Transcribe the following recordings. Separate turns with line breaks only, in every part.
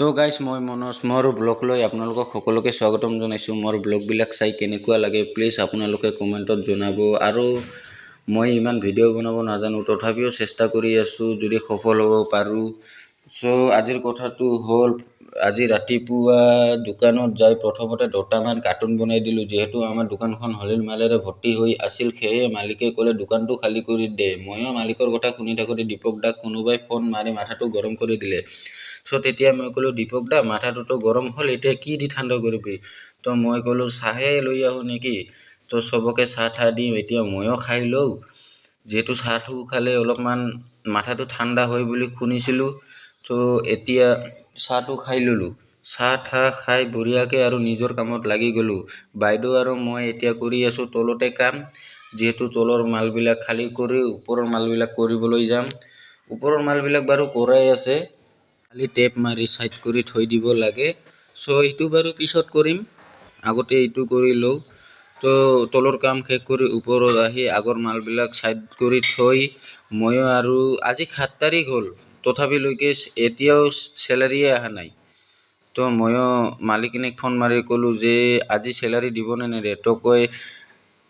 তো গাইজ মই মনোজ মোৰ ব্লগ লৈ আপোনালোকক সকলোকে স্বাগতম জনাইছোঁ। মোৰ ব্লগবিলাক চাই কেনেকুৱা লাগে প্লিজ আপোনালোকে কমেণ্টত জনাব। আৰু মই ইমান ভিডিঅ' বনাব নাজানো, তথাপিও চেষ্টা কৰি আছোঁ যদি সফল হ'ব পাৰোঁ। আজিৰ কথাটো হ'ল, আজি ৰাতিপুৱা দোকানত যাই প্ৰথমতে 2টামান কাৰ্টুন বনাই দিলোঁ। যিহেতু আমাৰ দোকানখন হলিৰ মালেৰে ভৰ্তি হৈ আছিল, সেয়ে মালিকে ক'লে দোকানটো খালী কৰি দে। ময়ো মালিকৰ কথা শুনি থাকোঁতে দীপক দাক কোনোবাই ফোন মাৰি মাথাটো গৰম কৰি দিলে। তেতিয়া মই ক'লোঁ, দীপক দা মাথাটোতো গৰম হ'ল, এতিয়া কি দি ঠাণ্ডা কৰিবি? মই ক'লোঁ চাহে লৈ আহোঁ নেকি? চবকে চাহ ঠাহ দিম, এতিয়া ময়ো খাই লওঁ। যিহেতু চাহটো খালে অলপমান মাথাটো ঠাণ্ডা হয় বুলি শুনিছিলোঁ। এতিয়া চাহটো খাই ল'লোঁ। চাহ ঠাহ খাই বঢ়িয়াকৈ আৰু নিজৰ কামত লাগি গ'লোঁ। বাইদেউ আৰু মই এতিয়া কৰি আছোঁ তলতে কাম। যিহেতু তলৰ মালবিলাক খালী কৰি ওপৰৰ মালবিলাক কৰিবলৈ যাম। ওপৰৰ মালবিলাক বাৰু কৰাই আছে, খালি টেপ মাৰি ছাইড কৰি থৈ দিব লাগে। এইটো বাৰু পিছত কৰিম, আগতে এইটো কৰি লওঁ। তলৰ কাম শেষ কৰি ওপৰত আহি আগৰ মালবিলাক ছাইড কৰি থৈ ময়ো আৰু আজি 7 তাৰিখ হ'ল, তথাপিলৈকে এতিয়াও চেলাৰীয়ে অহা নাই। ময়ো মালিকনীক ফোন মাৰি ক'লোঁ যে আজি চেলাৰী দিবনে নেদে? কয়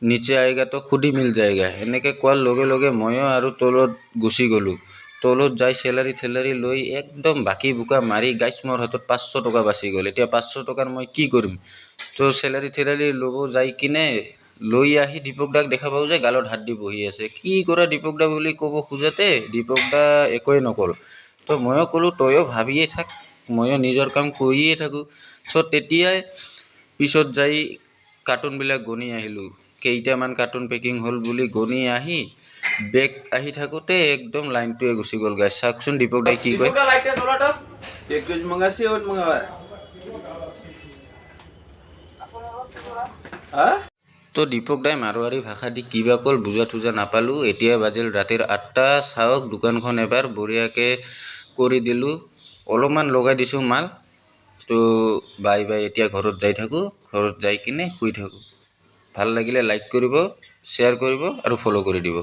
নিচে আয়েগা তো খুদ হি মিল যায়গা। এনেকৈ কোৱাৰ লগে লগে ময়ো আৰু তলত গুচি গ'লোঁ। তলত যাই চেলাৰী লৈ একদম বাকী বোকা মাৰি গাইছ মোৰ হাতত 500 টকা বাচি গ'ল। এতিয়া 500 টকাৰ মই কি কৰিম? চেলাৰী ল'ব যাই কিনে লৈ আহি দীপক দাক দেখা পাওঁ যে গালত হাত দি বহি আছে। কি কৰা দীপক দা বুলি ক'ব খোজোতে দীপক দা একোৱে নক'ল। ময়ো ক'লোঁ তয়ো ভাবিয়ে থাক, ময়ো নিজৰ কাম কৰিয়ে থাকোঁ। তেতিয়াই পিছত যাই কাৰ্টুনবিলাক গনি আহিলোঁ। কেইটামান কাৰ্টুন পেকিং হ'ল বুলি গনি আহি বেগ আহি থাকোঁতে একদম লাইনটোৱে গুচি গ'ল। গাইছ চাওকচোন দীপক দাই কি কয়। দীপক দাই মাৰোৱাৰী ভাষা দি কিবা ক'ল বুজা থুজা নাপালোঁ। এতিয়া বাজিল ৰাতিৰ 8টা। চাওক দোকানখন এবাৰ বঢ়িয়াকৈ কৰি দিলোঁ, অলপমান লগাই দিছোঁ মাল। বাই এতিয়া ঘৰত যাই থাকোঁ, ঘৰত যাই কিনে শুই থাকোঁ। ভাল লাগিলে লাইক কৰিব, শ্বেয়াৰ কৰিব আৰু ফ'ল' কৰি দিব।